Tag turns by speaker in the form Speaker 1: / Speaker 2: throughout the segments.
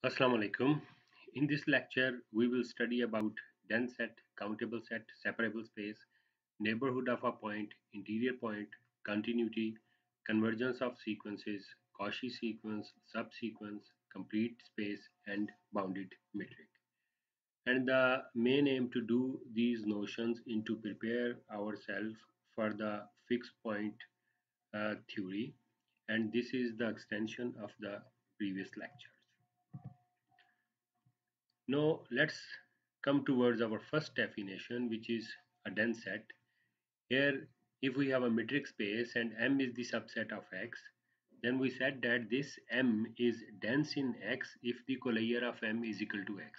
Speaker 1: Assalamu alaikum. In this lecture, we will study about dense set, countable set, separable space, neighborhood of a point, interior point, continuity, convergence of sequences, Cauchy sequence, subsequence, complete space, and bounded metric. And the main aim to do these notions in to prepare ourselves for the fixed point theory, and this is the extension of the previous lectures. Now let's come towards our first definition, which is a dense set. Here, if we have a metric space and M is the subset of X, then we said that this M is dense in X if the collier of M is equal to X.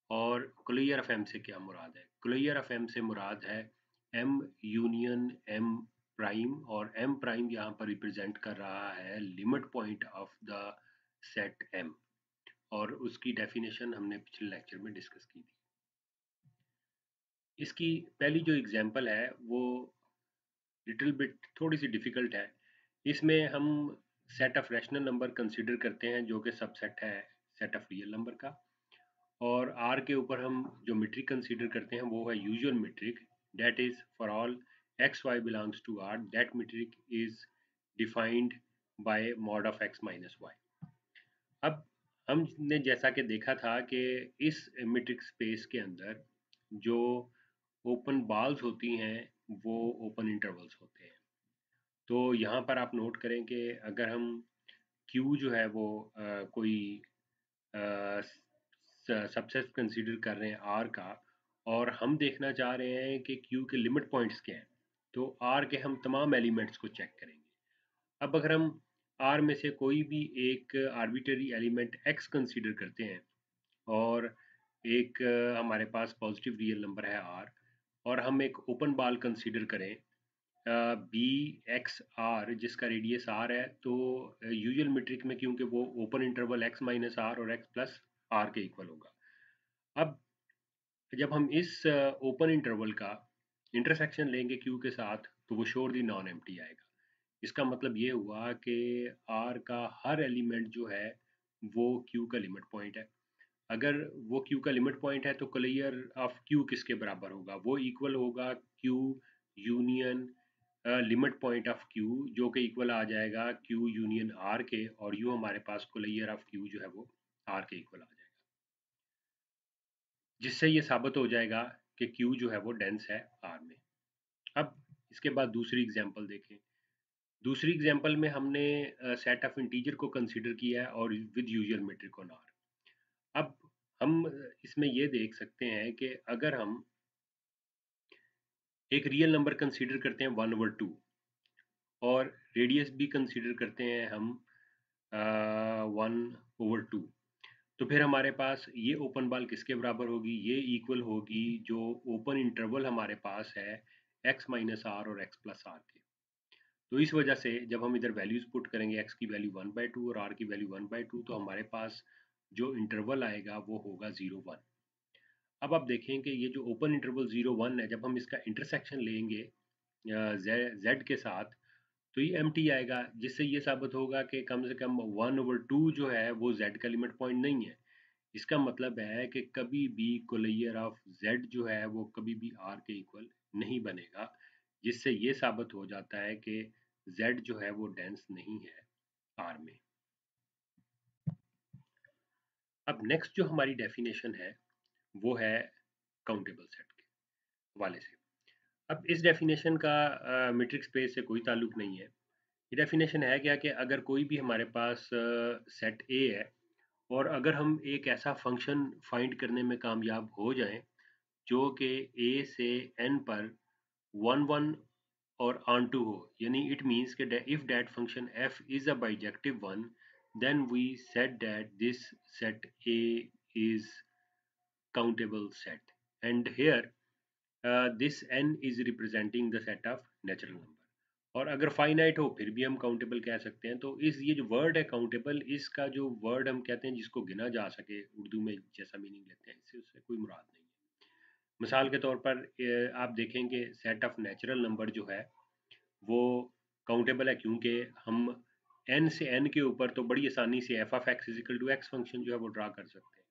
Speaker 1: और collier of M से क्या मुराद है? Collier of M से मुराद है M union M prime, और M prime यहाँ पर represent कर रहा है limit point of the set M, और उसकी डेफिनेशन हमने पिछले लेक्चर में डिस्कस की थी। इसकी पहली जो एग्जांपल है वो लिटिल बिट थोड़ी सी डिफिकल्ट है। इसमें हम set of rational number consider करते हैं जो कि सबसेट है सेट ऑफ रियल नंबर का, और आर के ऊपर हम जो मीट्रिक कंसीडर करते हैं वो है usual metric, that is for all x y belongs to R, that metric is defined by mod of x minus y. अब हमने जैसा कि देखा था कि इस मीट्रिक स्पेस के अंदर जो ओपन बॉल्स होती हैं वो ओपन इंटरवल्स होते हैं। तो यहाँ पर आप नोट करें कि अगर हम Q जो है वो कोई सबसेट कंसीडर कर रहे हैं R का, और हम देखना चाह रहे हैं कि Q के लिमिट पॉइंट्स क्या हैं, तो R के हम तमाम एलिमेंट्स को चेक करेंगे। अब अगर हम R में से कोई भी एक आर्बिटरी एलिमेंट X कंसीडर करते हैं, और एक हमारे पास पॉजिटिव रियल नंबर है R, और हम एक ओपन बॉल कंसीडर करें बी एक्स आर जिसका रेडियस आर है, तो यूजुअल मीट्रिक में क्योंकि वो open interval x minus r और एक्स प्लस आर के इक्वल होगा। अब जब हम इस ओपन इंटरवल का इंटरसेक्शन लेंगे क्यू के साथ, तो वो श्योरली नॉन एम्प्टी आएगा। इसका मतलब ये हुआ कि आर का हर एलिमेंट जो है वो क्यू का लिमिट पॉइंट है। अगर वो क्यू का लिमिट पॉइंट है तो कलेयर ऑफ क्यू किसके बराबर होगा? वो इक्वल होगा Q union limit point of Q, जो कि इक्वल आ जाएगा क्यू यूनियन आर के, और यू हमारे पास कलेयर ऑफ क्यू जो है वो आर के इक्वल आ जाएगा, जिससे ये साबित हो जाएगा कि क्यू जो है वो डेंस है आर में। अब इसके बाद दूसरी एग्जांपल देखें। दूसरी एग्जांपल में हमने सेट ऑफ इंटीजर को कंसीडर किया है और with usual metric on R. अब हम इसमें ये देख सकते हैं कि अगर हम एक रियल नंबर कंसीडर करते हैं 1/2, और रेडियस भी कंसीडर करते हैं हम 1/2, तो फिर हमारे पास ये ओपन बॉल किसके बराबर होगी? ये इक्वल होगी जो ओपन इंटरवल हमारे पास है x माइनस आर और x प्लस आर के। तो इस वजह से जब हम इधर वैल्यूज पुट करेंगे, x की वैल्यू 1/2 और r की वैल्यू 1/2, तो हमारे पास जो इंटरवल आएगा वो होगा 0 1। अब आप देखें कि ये जो ओपन इंटरवल 0 1 है, जब हम इसका इंटरसेक्शन लेंगे z के साथ, तो ये एम्प्टी आएगा, जिससे ये साबित होगा कि कम से कम 1/2 जो है वो z का लिमिट पॉइंट नहीं है। इसका मतलब है कि कभी भी कोलेयर ऑफ z जो है वो कभी भी r के इक्वल नहीं बनेगा, जिससे ये साबित हो जाता है कि z जो है वो डेंस नहीं है r में। अब नेक्स्ट जो हमारी डेफिनेशन है वो है काउंटेबल सेट के हवाले से। अब इस डेफिनेशन का मीट्रिक स्पेस से कोई ताल्लुक नहीं है। ये डेफिनेशन है क्या कि अगर कोई भी हमारे पास सेट ए है, और अगर हम एक ऐसा फंक्शन फाइंड करने में कामयाब हो जाएं जो कि ए से एन पर 1 1 और ऑन टू हो, यानी इट मीन्स कि if that function F is a bijective one, then we said that this set A is countable set, and here this n is representing the set of natural number। और अगर finite हो फिर भी हम countable कह सकते हैं। तो इस ये जो वर्ड है काउंटेबल, इसका जो वर्ड हम कहते हैं जिसको गिना जा सके, उर्दू में जैसा मीनिंग लेते हैं, इससे उससे कोई मुराद नहीं है। मिसाल के तौर पर आप देखेंगे सेट ऑफ नेचुरल नंबर जो है वो काउंटेबल है, क्योंकि हम n से n के ऊपर तो बड़ी आसानी से f of x is equal to x function जो है वो ड्रा कर सकते हैं।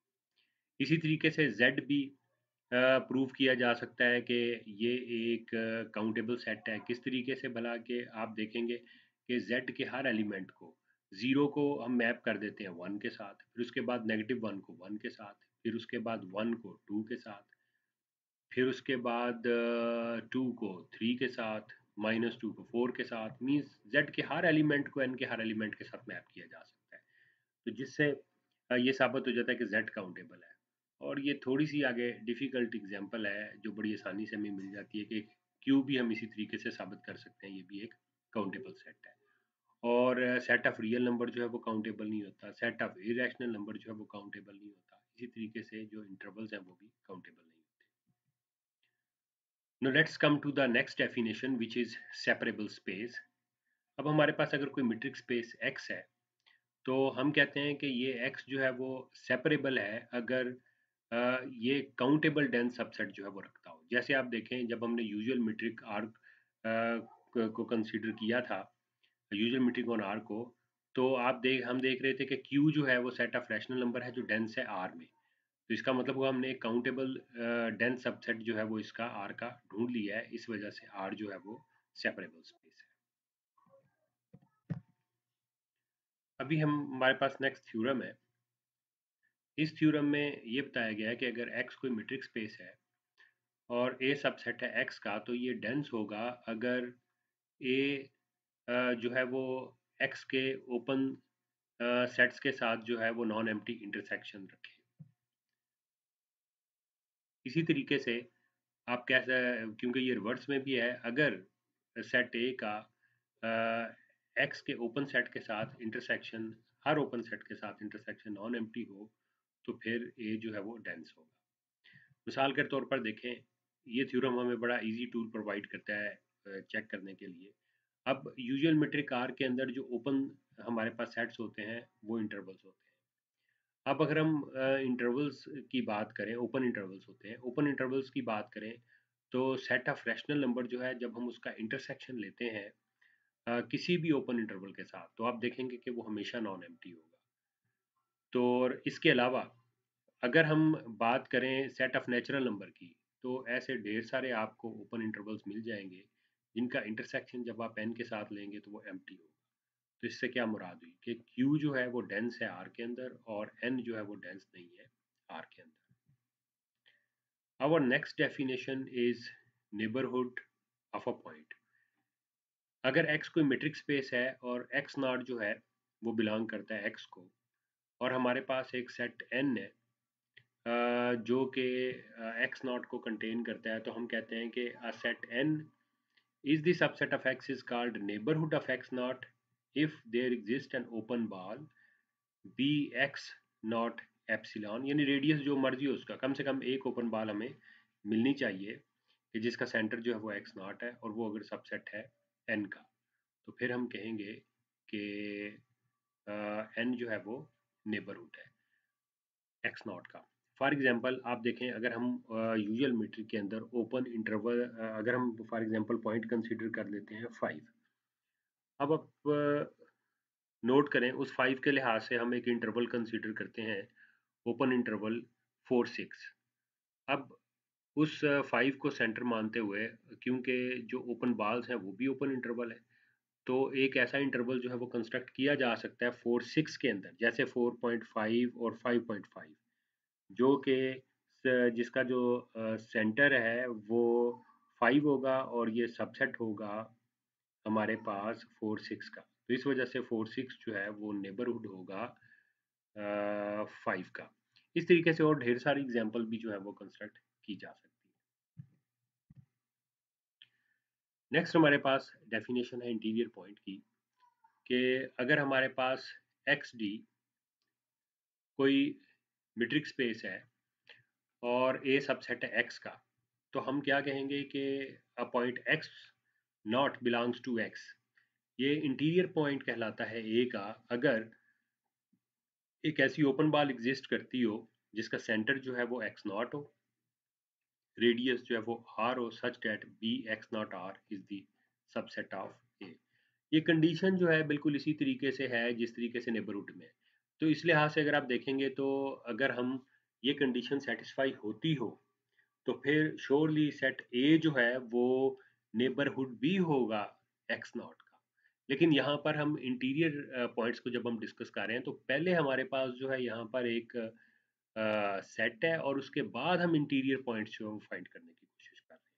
Speaker 1: इसी तरीके से z भी प्रूव किया जा सकता है कि ये एक काउंटेबल सेट है। किस तरीके से भला कि आप देखेंगे कि z के हर एलिमेंट को 0 को हम मैप कर देते हैं 1 के साथ, फिर उसके बाद -1 को 1 के साथ, फिर उसके बाद 1 को 2 के साथ, फिर उसके बाद 2 को 3 के साथ, -2 को 4 के साथ। मीन्स z के हर एलिमेंट को n के हर एलिमेंट के साथ मैप किया जा सकता है। तो जिससे ये साबित हो जाता है कि z काउंटेबल है। और ये थोड़ी सी आगे डिफ़िकल्ट एग्जांपल है जो बड़ी आसानी से हमें मिल जाती है कि क्यू भी हम इसी तरीके से साबित कर सकते हैं, ये भी एक काउंटेबल सेट है। और सेट ऑफ रियल नंबर जो है वो काउंटेबल नहीं होता, सेट ऑफ इरेशनल नंबर जो है वो काउंटेबल नहीं होता। इसी तरीके से जो इंटरवल्स हैं वो भी काउंटेबल नहीं होते। Now let's come to the next definition which is separable space. अब हमारे पास अगर कोई मीट्रिक स्पेस X है तो हम कहते हैं कि ये x जो है वो सेपरेबल है अगर ये काउंटेबल डेंस सबसेट जो है वो रखता हो। जैसे आप देखें जब हमने यूजुअल मीट्रिक आर्क को कंसीडर किया था, यूजुअल मीट्रिक ऑन आर को, तो हम देख रहे थे कि q जो है वो सेट ऑफ रैशनल नंबर है जो डेंस है r में। तो इसका मतलब हुआ हमने एक काउंटेबल डेंस सबसेट जो है वो इसका r का ढूंढ लिया है, इस वजह से r जो है वो सेपरेबल स्पेस है। अभी हमारे पास नेक्स्ट थ्योरम है। इस थ्योरम में ये बताया गया है कि अगर x कोई मीट्रिक स्पेस है और a सबसेट है x का, तो ये डेंस होगा अगर a जो है वो x के ओपन सेट्स के साथ जो है वो नॉन एम्प्टी इंटरसेक्शन रखे। इसी तरीके से आप कैसे, क्योंकि ये रिवर्स में भी है, अगर सेट a का x के ओपन सेट के साथ इंटरसेक्शन, हर ओपन सेट के साथ इंटरसेक्शन नॉन एम्प्टी हो, तो फिर a जो है वो डेंस होगा। मिसाल के तौर पर देखें, ये थ्योरम हमें बड़ा इजी टूल प्रोवाइड करता है चेक करने के लिए। अब यूजुअल मीट्रिक आर के अंदर जो ओपन हमारे पास सेट्स होते हैं वो इंटरवल्स होते हैं। अब अगर हम इंटरवल्स की बात करें, ओपन इंटरवल्स होते हैं, ओपन इंटरवल्स की बात करें तो सेट ऑफ रैशनल नंबर जो है जब हम उसका इंटरसेक्शन लेते हैं किसी भी ओपन इंटरवल के साथ, तो आप देखेंगे कि वो हमेशा नॉन एम्प्टी होगा। तो और इसके अलावा अगर हम बात करें सेट ऑफ नेचुरल नंबर की, तो ऐसे ढेर सारे आपको ओपन इंटरवल्स मिल जाएंगे जिनका इंटरसेक्शन जब आप n के साथ लेंगे तो वो एम्प्टी होगा। तो इससे क्या मुराद हुई कि q जो है वो डेंस है r के अंदर और n जो है वो डेंस नहीं है r के अंदर। Our next definition is neighbourhood of a point. अगर x कोई मीट्रिक स्पेस है और x नॉट जो है वो बिलोंग करता है x को, और हमारे पास एक सेट n है जो कि एक्स नॉट को कंटेन करता है, तो हम कहते हैं कि a set n is the subset of x is called neighborhood of x naught if there exists an open ball b x naught epsilon, यानी रेडियस जो मर्जी हो उसका कम से कम एक ओपन बॉल हमें मिलनी चाहिए कि जिसका सेंटर जो है वो x नॉट है और वो अगर सबसेट है n का, तो फिर हम कहेंगे कि n जो है वो नेबरहुड है एक्स नॉट का। फॉर एग्जांपल आप देखें, अगर हम यूजुअल मीट्रिक के अंदर ओपन इंटरवल, अगर हम फॉर एग्जांपल पॉइंट कंसीडर कर लेते हैं 5। अब आप नोट करें उस 5 के लिहाज से हम एक इंटरवल कंसीडर करते हैं, ओपन इंटरवल 4 6। अब उस 5 को सेंटर मानते हुए, क्योंकि जो ओपन बॉल्स हैं वो भी ओपन इंटरवल है, तो एक ऐसा इंटरवल जो है वो कंस्ट्रक्ट किया जा सकता है 4 6 के अंदर, जैसे 4.5 और 5.5, जो कि जिसका जो सेंटर है वो 5 होगा और ये सबसेट होगा हमारे पास 4 6 का। तो इस वजह से 4 6 जो है वो नेबरहुड होगा 5 का। इस तरीके से और ढेर सारी एग्जांपल भी जो है वो कंस्ट्रक्ट की जा सकती है। नेक्स्ट हमारे पास डेफिनेशन है इंटीरियर पॉइंट की, कि अगर हमारे पास एक्स डी कोई मीट्रिक स्पेस है और ए सबसेट है एक्स का, तो हम क्या कहेंगे कि a point x not belongs to x, ये इंटीरियर पॉइंट कहलाता है ए का अगर एक ऐसी ओपन बॉल एग्जिस्ट करती हो जिसका सेंटर जो है वो एक्स नॉट हो, रेडियस जो है वो आर हो, such that B X not R is the subset of A. ये कंडीशन जो है बिल्कुल इसी तरीके से है जिस तरीके से नेबरहुड में है। तो इस लिहाज से अगर आप देखेंगे तो अगर हम ये कंडीशन सेटिस्फाई होती हो तो फिर श्योरली सेट ए जो है वो नेबरहुड भी होगा एक्स नॉट का। लेकिन यहाँ पर हम इंटीरियर पॉइंट्स को जब हम डिस्कस कर रहे हैं तो पहले हमारे पास जो है यहाँ पर एक सेट है और उसके बाद हम इंटीरियर पॉइंट्स जो है वो फाइंड करने की कोशिश कर रहे हैं।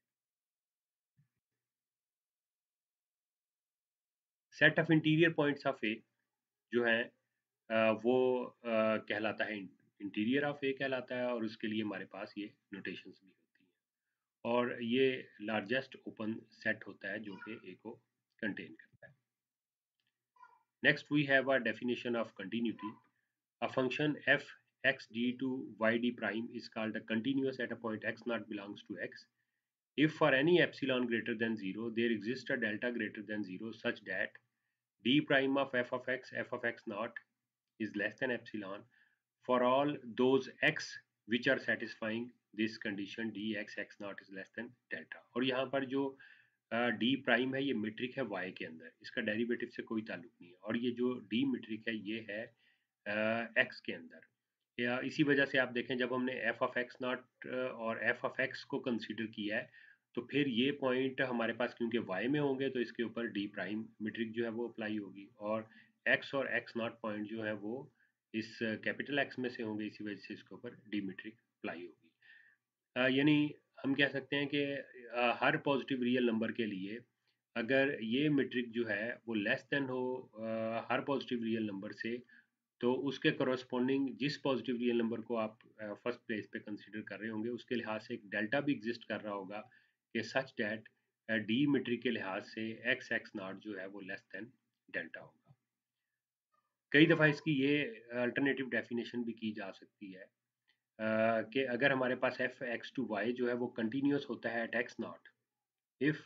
Speaker 1: Set of interior points of A जो है वो कहलाता है इंटीरियर ऑफ ए कहलाता है और उसके लिए हमारे पास ये नोटेशंस भी होती हैं और ये लार्जेस्ट ओपन सेट होता है जो कि ए को कंटेन करता है। Next we have a definition of continuity. A function f x d to y d prime is called a continuous at a point x naught belongs to x if for any epsilon greater than 0 there exists a delta greater than 0 such that d prime of f of x naught is less than epsilon for all those x which are satisfying this condition dx x naught is less than delta। और यहाँ पर जो D prime है ये metric है y के अंदर, इसका डेरिवेटिव से कोई ताल्लुक नहीं है और ये जो डी मीट्रिक है ये है x के अंदर। या इसी वजह से आप देखें जब हमने एफ ऑफ एक्स नॉट और एफ ऑफ एक्स को कंसीडर किया है तो फिर ये पॉइंट हमारे पास क्योंकि y में होंगे तो इसके ऊपर डी प्राइम मीट्रिक जो है वो अप्लाई होगी और x और x नॉट पॉइंट जो है वो इस कैपिटल एक्स में से होंगे, इसी वजह से इसके ऊपर डी मीट्रिक अप्लाई होगी। यानी हम कह सकते हैं कि हर पॉजिटिव रियल नंबर के लिए अगर ये मीट्रिक जो है वो लेस देन हो हर पॉजिटिव रियल नंबर से तो उसके करस्पॉन्डिंग जिस पॉजिटिव रियल नंबर को आप फर्स्ट प्लेस पे कंसीडर कर रहे होंगे उसके लिहाज से एक डेल्टा भी एग्जिस्ट कर रहा होगा कि सच डैट डी मीट्रिक के लिहाज से एक्स एक्स नॉट जो है वो लेस देन डेल्टा होगा। कई दफ़ा इसकी ये अल्टरनेटिव डेफिनेशन भी की जा सकती है कि अगर हमारे पास एफ एक्स टू वाई जो है वो कंटिन्यूस होता है एट एक्स नॉट इफ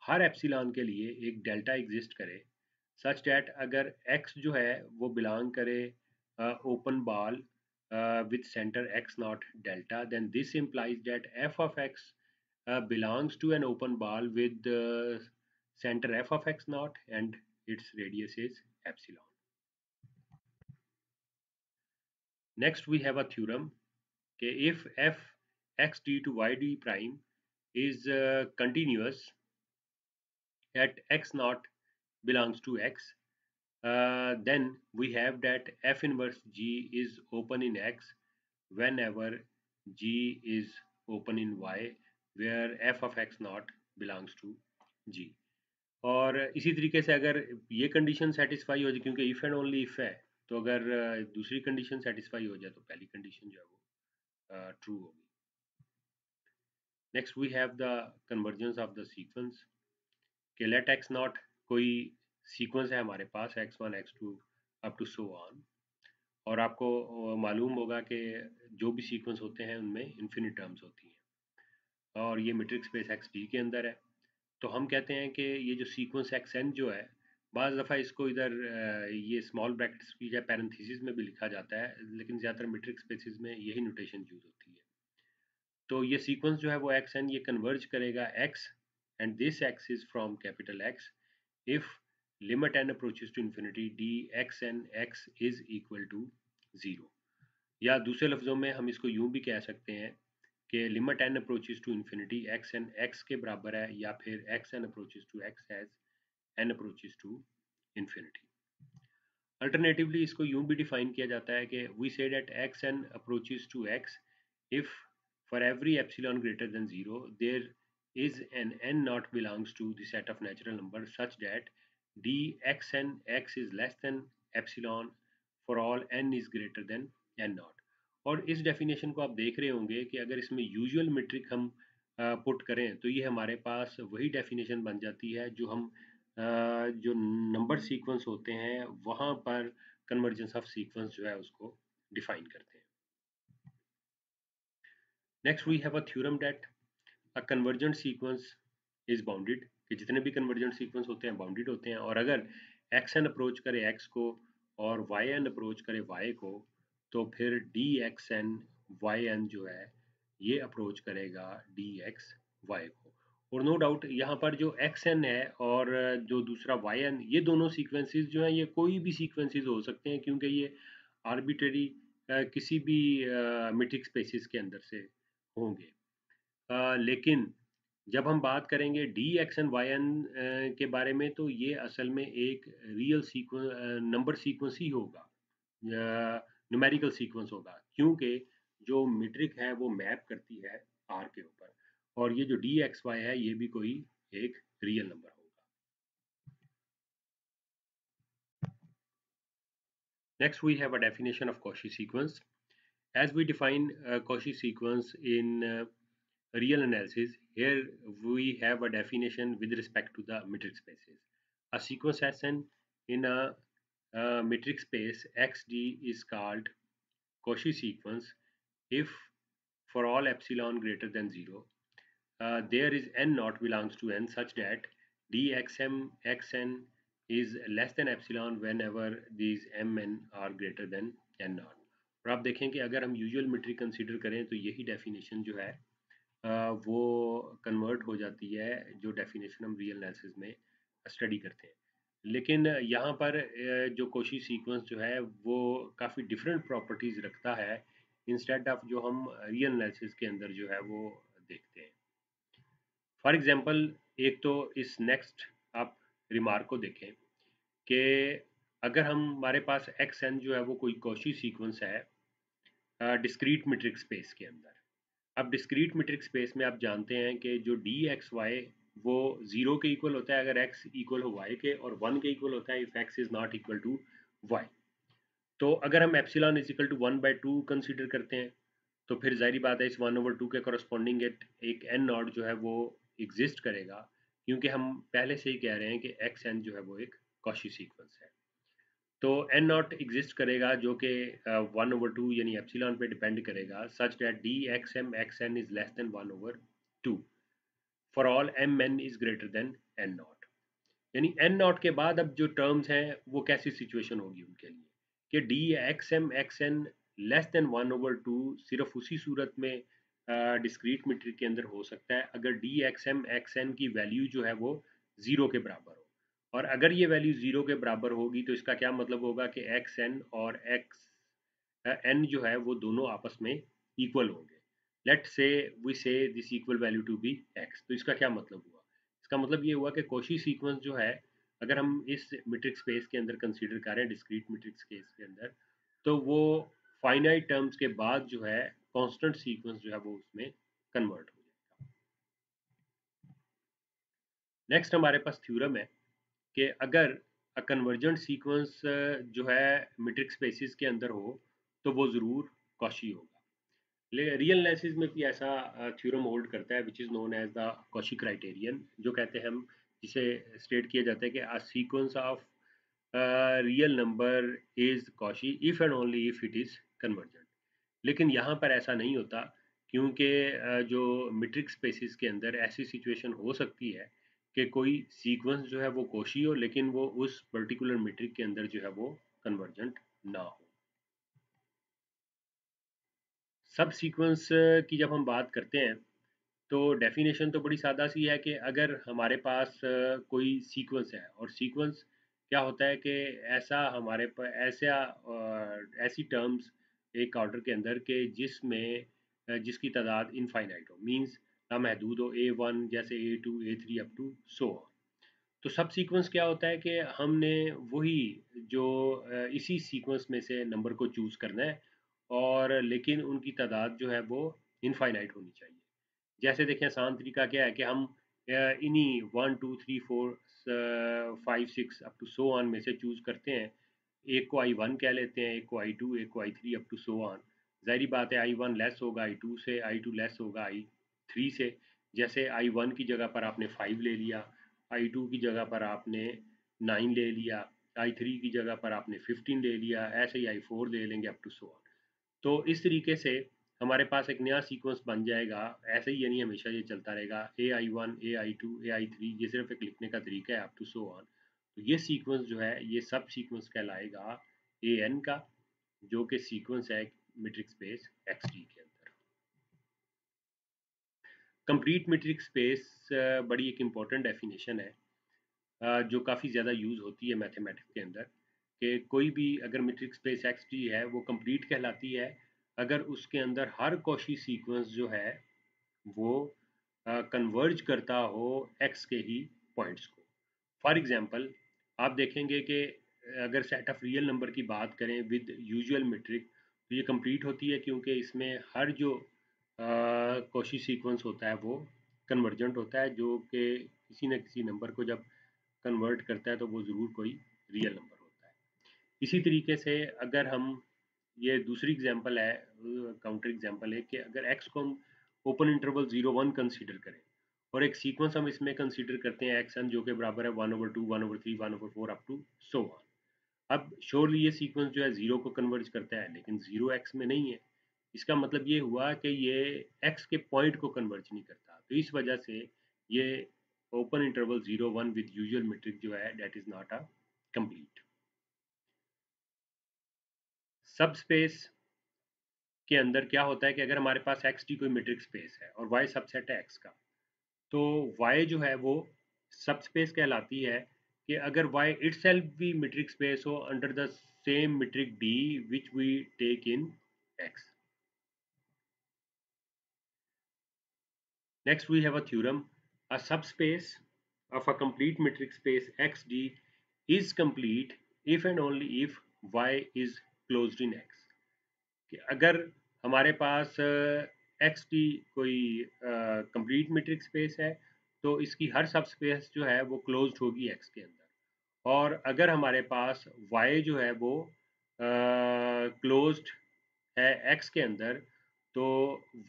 Speaker 1: हर एप्सिलॉन के लिए एक डेल्टा एग्जिस्ट करे सच डैट अगर x जो है वो बिलोंग करे open ball with center x naught delta then this implies that f of x belongs to an open ball with center f of x naught and its radius is epsilon. Next we have a theorem okay, if f x d to y d prime is continuous at x naught belongs to x, then we have that f inverse g is open in x whenever g is open in y where f of x naught belongs to g। और इसी तरीके से अगर ये condition satisfy हो जाए क्योंकि if and only if है तो अगर दूसरी कंडीशन सेटिस्फाई हो जाए तो पहली कंडीशन जो है वो ट्रू होगी। Next we have the convergence of the sequence कि लेट एक्स नॉट कोई सीक्वेंस है हमारे पास x1 x2 up to so on और आपको मालूम होगा कि जो भी सीक्वेंस होते हैं उनमें इन्फिनिट टर्म्स होती हैं और ये मीट्रिक स्पेस एक्स डी के अंदर है। तो हम कहते हैं कि ये जो सीक्वेंस एक्स एन जो है बाज़ दफ़ा इसको इधर ये स्मॉल ब्रैकेट्स की या पैरेंथेसिस में भी लिखा जाता है लेकिन ज़्यादातर मीट्रिक स्पेसिस में यही नोटेशन यूज़ होती है। तो ये सीक्वेंस जो है वो एक्स एन ये कन्वर्ज करेगा x and this x is from capital x if limit n approaches to infinity dxn x is equal to 0। या दूसरे लफ्ज़ों में हम इसको यूं भी कह सकते हैं कि limit n approaches to infinity x n x के बराबर है या फिर x n approaches to x as n approaches to infinity. Alternatively इसको यूं भी डिफाइन किया जाता है कि we say that x n approaches to x if for every epsilon greater than 0 there is an n not belongs to the set of natural numbers such that dxn x is less than epsilon for all n is greater than n naught। और इस definition को आप देख रहे होंगे कि अगर इसमें यूजुअल मीट्रिक हम पुट करें तो ये हमारे पास वही डेफिनेशन बन जाती है जो हम जो नंबर सीक्वेंस होते हैं वहाँ पर कन्वर्जेंस ऑफ सीक्वेंस जो है उसको डिफाइन करते हैं। Next we have a theorem that a convergent sequence is bounded कि जितने भी कन्वर्जेंट सीक्वेंस होते हैं बाउंडेड होते हैं और अगर एक्स एन अप्रोच करे एक्स को और वाई एन अप्रोच करे वाई को तो फिर d x n y n जो है ये अप्रोच करेगा डी एक्स वाई को। और नो डाउट यहाँ पर जो एक्स एन है और जो दूसरा वाई एन, ये दोनों सीक्वेंसेस जो हैं ये कोई भी सीक्वेंसेस हो सकते हैं, क्योंकि ये आर्बिट्रेरी किसी भी मीट्रिक स्पेसिस के अंदर से होंगे। लेकिन जब हम बात करेंगे d x n y n के बारे में, तो ये असल में एक रियल नंबर सीक्वेंस ही होगा, न्यूमेरिकल सीक्वेंस होगा, क्योंकि जो मीट्रिक है वो मैप करती है आर के ऊपर, और ये जो डी एक्स वाई है ये भी कोई एक रियल नंबर होगा। Next we have a definition of Cauchy sequence. As we define Cauchy sequence in real analysis, here we have a definition with respect to the metric spaces. A sequence Sn in a metric space xd is called Cauchy sequence if for all epsilon greater than 0, there is n naught belongs to n such that dxm xn is less than epsilon whenever these mn are greater than n naught. और आप देखें कि अगर हम usual metric consider करें तो यही definition जो है वो कन्वर्ट हो जाती है जो डेफिनेशन हम रियल एनालिसिस में स्टडी करते हैं। लेकिन यहाँ पर जो कोशी सीक्वेंस जो है वो काफ़ी डिफरेंट प्रॉपर्टीज़ रखता है इंस्टेड ऑफ जो हम रियल एनालिसिस के अंदर जो है वो देखते हैं। फॉर एग्जांपल, एक तो इस नेक्स्ट आप रिमार्क को देखें कि अगर हमारे पास एक्स एन जो है वो कोई कौशी सीक्वेंस है डिस्क्रीट मीट्रिक स्पेस के अंदर। अब डिस्क्रीट मीट्रिक स्पेस में आप जानते हैं कि जो डी एक्स वाई वो 0 के इक्वल होता है अगर x इक्वल हो y के, और 1 के इक्वल होता है if x is not equal to y। तो अगर हम epsilon is equal to 1/2 consider करते हैं तो फिर जाहिर बात है इस 1/2 के करस्पॉन्डिंग एक n नॉट जो है वो एग्जिस्ट करेगा, क्योंकि हम पहले से ही कह रहे हैं कि एक्स एन जो है वो एक कॉशी सीक्वेंस है। तो एन नॉट एग्जिस्ट करेगा जो कि 1/2 यानी एप्सिलॉन पे डिपेंड करेगा, such that d x m x n is less than 1/2 for all m n is greater than n not. यानी एन नॉट के बाद अब जो टर्म्स हैं वो कैसी सिचुएशन होगी उनके लिए कि d x m x n less than 1/2 सिर्फ उसी सूरत में डिस्क्रीट मीट्रिक के अंदर हो सकता है अगर d x m x n की वैल्यू जो है वो 0 के बराबर हो। और अगर ये वैल्यू 0 के बराबर होगी तो इसका क्या मतलब होगा कि एक्स एन और एक्स एन जो है वो दोनों आपस में इक्वल होंगे। Late say we say this equal value to be x. तो इसका क्या मतलब हुआ? इसका मतलब ये हुआ कि कौशी सीक्वेंस जो है अगर हम इस मीट्रिक स्पेस के अंदर कंसीडर करें डिस्क्रीट मीट्रिक स्पेस के अंदर, तो वो फाइनाइट टर्म्स के बाद जो है कांस्टेंट सीक्वेंस जो है वो उसमें कन्वर्ट हो जाएगा। नेक्स्ट हमारे पास थ्योरम है कि अगर कन्वर्जेंट सीक्वेंस जो है मीट्रिक स्पेसिस के अंदर हो तो वो ज़रूर कौशी होगा। रियल एनालिसिस में भी ऐसा थ्योरम होल्ड करता है which is known as the Cauchy criterion, जो कहते हैं हम जिसे स्टेट किया जाता है कि a sequence of real number is Cauchy if and only if it is convergent। लेकिन यहाँ पर ऐसा नहीं होता, क्योंकि जो मीट्रिक स्पेसिस के अंदर ऐसी सिचुएशन हो सकती है कि कोई सीक्वेंस जो है वो Cauchy हो लेकिन वो उस पर्टिकुलर मीट्रिक के अंदर जो है वो कन्वर्जेंट ना हो। सब सीक्वेंस की जब हम बात करते हैं तो डेफिनेशन तो बड़ी सादा सी है कि अगर हमारे पास कोई सीक्वेंस है, और सीक्वेंस क्या होता है कि ऐसा हमारे पास ऐसी टर्म्स एक ऑर्डर के अंदर के जिसमें जिसकी तादाद इनफाइनाइट हो, मींस लामहदूद हो, A1 जैसे A2 A3 up to so on. तो सब सीक्वेंस क्या होता है कि हमने वही जो इसी सीक्वेंस में से नंबर को चूज़ करना है, और लेकिन उनकी तादाद जो है वो इनफाइनाइट होनी चाहिए। जैसे देखें आसान तरीका क्या है कि हम इन्हीं 1 2 3 4 5 6 अप टू सो ऑन में से चूज करते हैं। एक को I1 कह लेते हैं, एक को I2, एक को I3 up to so on. जाहिर बात है I1 लेस होगा I2 से, I2 लेस होगा I3 से। जैसे I1 की जगह पर आपने 5 ले लिया, I2 की जगह पर आपने 9 ले लिया, I3 की जगह पर आपने 15 ले लिया, ऐसे ही I4 ले लेंगे अप टू सो ऑन। तो इस तरीके से हमारे पास एक नया सीक्वेंस बन जाएगा। ऐसे ही यानी हमेशा ये चलता रहेगा AI1 AI2 AI3, ये सिर्फ एक लिखने का तरीका है अप टू सो ऑन। तो ये सीक्वेंस जो है ये सब सीक्वेंस कहलाएगा AN का, जो कि सीक्वेंस है मीट्रिक स्पेस XD के अंदर। कंप्लीट मीट्रिक स्पेस बड़ी एक इम्पॉर्टेंट डेफिनेशन है, जो काफ़ी ज़्यादा यूज़ होती है मैथमेटिक्स के अंदर, कि कोई भी अगर मीट्रिक स्पेस एक्स टी है वो कंप्लीट कहलाती है अगर उसके अंदर हर कॉशी सीक्वेंस जो है वो कन्वर्ज करता हो एक्स के ही पॉइंट्स को। फॉर एग्जांपल आप देखेंगे कि अगर सेट ऑफ रियल नंबर की बात करें विद यूजुअल मीट्रिक, तो ये कंप्लीट होती है क्योंकि इसमें हर जो कॉशी सीक्वेंस होता है वो कन्वर्जेंट होता है, जो कि किसी न किसी नंबर को जब कन्वर्ट करता है तो वो ज़रूर कोई रियल नंबर होता है। इसी तरीके से अगर हम ये दूसरी एग्जांपल है, काउंटर एग्जांपल है कि अगर एक्स को हम ओपन इंटरवल 0 1 कंसीडर करें और एक सीक्वेंस हम इसमें कंसीडर करते हैं एक्स एन जो कि बराबर है 1/2 1/3 1/4 अप टू सो ऑन। अब श्योरली ये सीक्वेंस जो है जीरो को कन्वर्ज करता है लेकिन जीरो एक्स में नहीं है। इसका मतलब ये हुआ कि ये एक्स के पॉइंट को कन्वर्ज नहीं करता, तो इस वजह से ये open interval 0 1 with usual metric जो है that is not a complete. Subspace के अंदर क्या होता है कि अगर हमारे पास एक्स टी कोई मेट्रिक स्पेस है और वाई सबसेट है एक्स का, तो वाई जो है वो सब स्पेस कहलाती है कि अगर वाई इटसेल्फ भी मेट्रिक स्पेस हो under the same metric d which we take in x. Next, we have a theorem. A subspace of a complete metric space XD is complete if and only if Y is closed in X. कि अगर हमारे पास x t कोई complete metric space है तो इसकी हर सब space जो है वो क्लोज्ड होगी एक्स के अंदर, और अगर हमारे पास वाई जो है वो क्लोज्ड है एक्स के अंदर, तो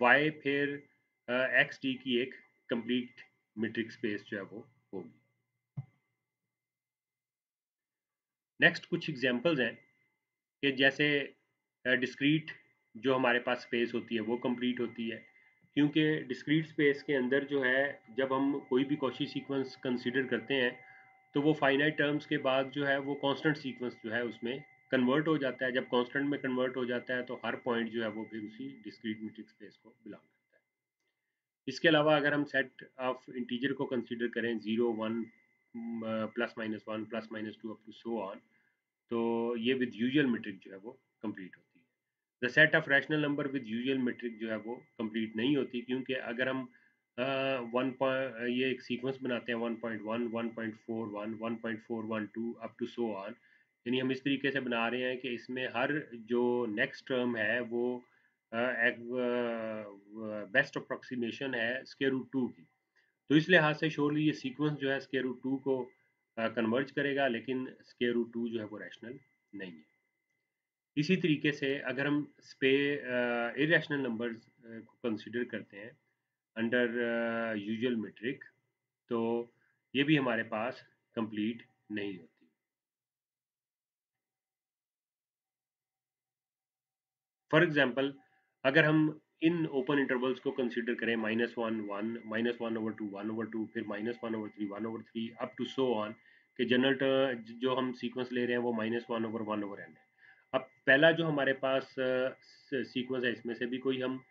Speaker 1: वाई फिर एक्स टी की एक कंप्लीट मीट्रिक स्पेस जो है वो होगी। नेक्स्ट कुछ एग्जांपल्स हैं कि जैसे डिस्क्रीट जो हमारे पास स्पेस होती है वो कंप्लीट होती है क्योंकि डिस्क्रीट स्पेस के अंदर जो है जब हम कोई भी कॉची सीक्वेंस कंसीडर करते हैं तो वो फाइनाइट टर्म्स के बाद जो है वो कांस्टेंट सीक्वेंस जो है उसमें कन्वर्ट हो जाता है। जब कांस्टेंट में कन्वर्ट हो जाता है तो हर पॉइंट जो है वो फिर उसी डिस्क्रीट मीट्रिक स्पेस को बिलोंग करता है। इसके अलावा अगर हम सेट ऑफ इंटीजर को कंसीडर करें 0 1 +-1 +-2 अप टू सो ऑन, तो ये विद यूजुअल मेट्रिक जो है वो कंप्लीट होती है। The set of rational number with usual metric जो है वो कंप्लीट नहीं होती क्योंकि अगर हम ये एक सीक्वेंस बनाते हैं 1.1 1.41 1.412 अप टू सो ऑन, यानी हम इस तरीके से बना रहे हैं कि इसमें हर जो नेक्स्ट टर्म है वो बेस्ट अप्रोक्सीमेशन है स्क्वायर रूट टू की। तो इस लिहाज से श्योरली ये सीक्वेंस जो है स्क्वायर रूट टू को कन्वर्ज करेगा लेकिन स्क्वायर रूट टू जो है वो रैशनल नहीं है। इसी तरीके से अगर हम इरेशनल नंबर्स को कंसिडर करते हैं अंडर यूजुअल मेट्रिक, तो ये भी हमारे पास कंप्लीट नहीं होती। फॉर एग्जांपल अगर हम इन ओपन इंटरवल्स को कंसीडर करें -1 1 -1/2 1/2 फिर -1/3 1/3 अप टू सो ऑन, कि जनरल जो हम सीक्वेंस ले रहे हैं वो -1/1/n है। अब पहला जो हमारे पास सीक्वेंस है इसमें से भी कोई हम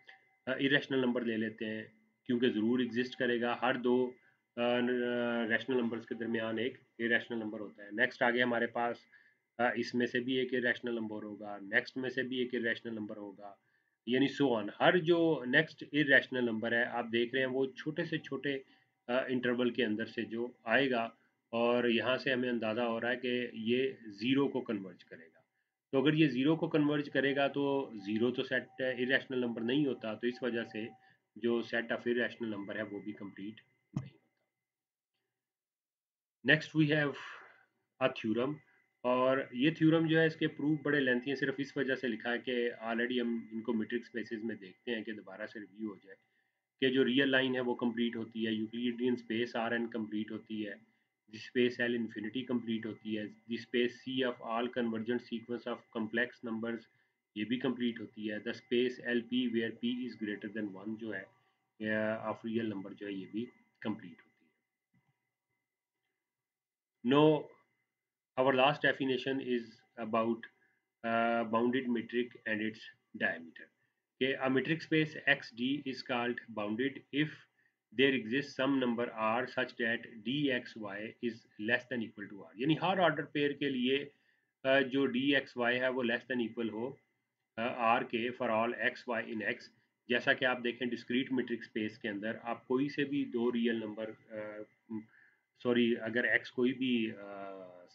Speaker 1: इरेशनल नंबर ले लेते हैं क्योंकि ज़रूर एग्जिस्ट करेगा, हर दो रैशनल नंबर्स के दरमियान एक इरेशनल नंबर होता है। नेक्स्ट आगे हमारे पास इसमें से भी एक इरेशनल नंबर होगा, नेक्स्ट में से भी एक इरेशनल नंबर होगा, यानी सो ऑन। हर जो नेक्स्ट इरेशनल नंबर है आप देख रहे हैं वो छोटे से छोटे इंटरवल के अंदर से जो आएगा, और यहाँ से हमें अंदाज़ा हो रहा है कि ये ज़ीरो को कन्वर्ज करेगा। तो अगर ये ज़ीरो को कन्वर्ज करेगा तो ज़ीरो तो सेट इरेशनल नंबर नहीं होता, तो इस वजह से जो सेट ऑफ इरेशनल नंबर है वो भी कंप्लीट नहीं होता। Next we have a theorem, और ये थ्योरम जो है इसके प्रूफ बड़े लेंथी हैं, सिर्फ इस वजह से लिखा है कि ऑलरेडी हम इनको मैट्रिक्स स्पेसेस में देखते हैं कि दोबारा से रिव्यू हो जाए, कि जो रियल लाइन है वो कंप्लीट होती है, Euclidean space R n complete होती है, the space l infinity complete होती है, the space c of all convergent sequence of complex numbers ये भी कंप्लीट होती है, the space l p where p is greater than one जो है ऑफ रियल नंबर जो है ये भी कंप्लीट होती है। Now, our last definition is about bounded metric and its diameter. Okay, a metric space XD is called bounded if there exist some number r such that d x y is less than equal to r, यानी हर order pair के लिए जो D x y है वो less than equal हो r के for all x y in x. जैसा कि आप देखें डिस्क्रीट मीट्रिक स्पेस के अंदर आप कोई से भी दो रियल नंबर, सॉरी, अगर एक्स कोई भी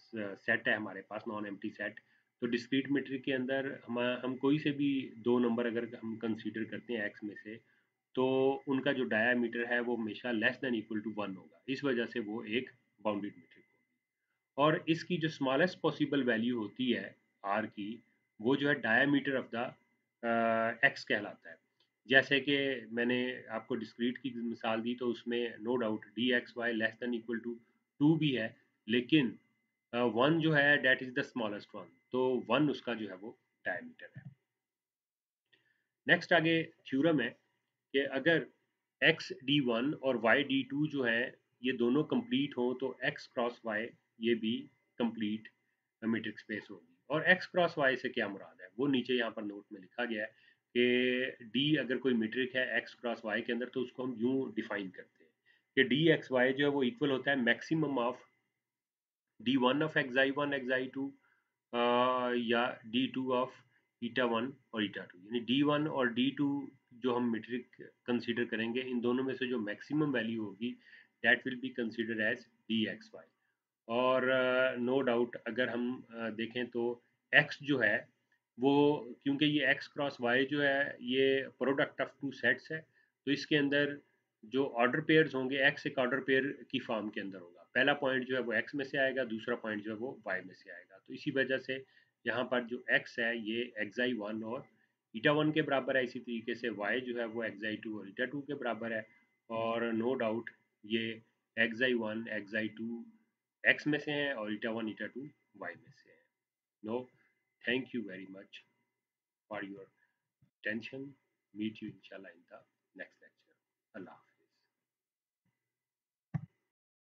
Speaker 1: सेट है हमारे पास नॉन एम्प्टी सेट, तो डिस्क्रीट मीट्रिक के अंदर हम कोई से भी दो नंबर अगर हम कंसीडर करते हैं एक्स में से, तो उनका जो डायामीटर है वो हमेशा less than equal to one होगा, इस वजह से वो एक बाउंडेड मीट्रिक होगी। और इसकी जो स्मॉलेस्ट पॉसिबल वैल्यू होती है आर की, वो जो है डायामीटर ऑफ द एक्स कहलाता है। जैसे कि मैंने आपको डिस्क्रीट की मिसाल दी, तो उसमें no doubt d x y less than equal to two भी है, लेकिन वन जो है that is the smallest one, तो वन उसका जो है वो डायमीटर है। नेक्स्ट आगे थ्योरम है कि अगर एक्स डी वन और वाई डी टू जो है ये दोनों कंप्लीट हो, तो एक्स क्रॉस वाई ये भी कंप्लीट मीट्रिक स्पेस होगी। और एक्स क्रॉस वाई से क्या मुराद है वो नीचे यहाँ पर नोट में लिखा गया है कि डी अगर कोई मीट्रिक है एक्स क्रॉस वाई के अंदर, तो उसको हम यूं डिफाइन करते हैं कि डी एक्स वाई जो है वो इक्वल होता है maximum of D one of X I 1 X I 2 या D two of eta one और ईटा टू, यानी डी वन और डी टू जो हम मीट्रिक कंसीडर करेंगे, इन दोनों में से जो मैक्सिमम वैल्यू होगी that will be consider as d x y. और नो डाउट अगर हम देखें तो x जो है वो, क्योंकि ये x क्रॉस y जो है ये प्रोडक्ट ऑफ टू सेट्स है, तो इसके अंदर जो ऑर्डर पेयर्स होंगे x एक ऑर्डर पेयर की फॉर्म के अंदर होगा। पहला पॉइंट जो है वो x में से आएगा, दूसरा पॉइंट जो है वो y में से आएगा। तो इसी वजह से यहाँ पर जो x है ये एक्स वन और ईटा वन के बराबर है, इसी तरीके से y जो है वो एक्स टू और ईटा टू के बराबर है। और नो डाउट ये x one x two x में से हैं और eta one eta two y में से है। Now, thank you very much for your attention. Meet you इंशाल्लाह इन द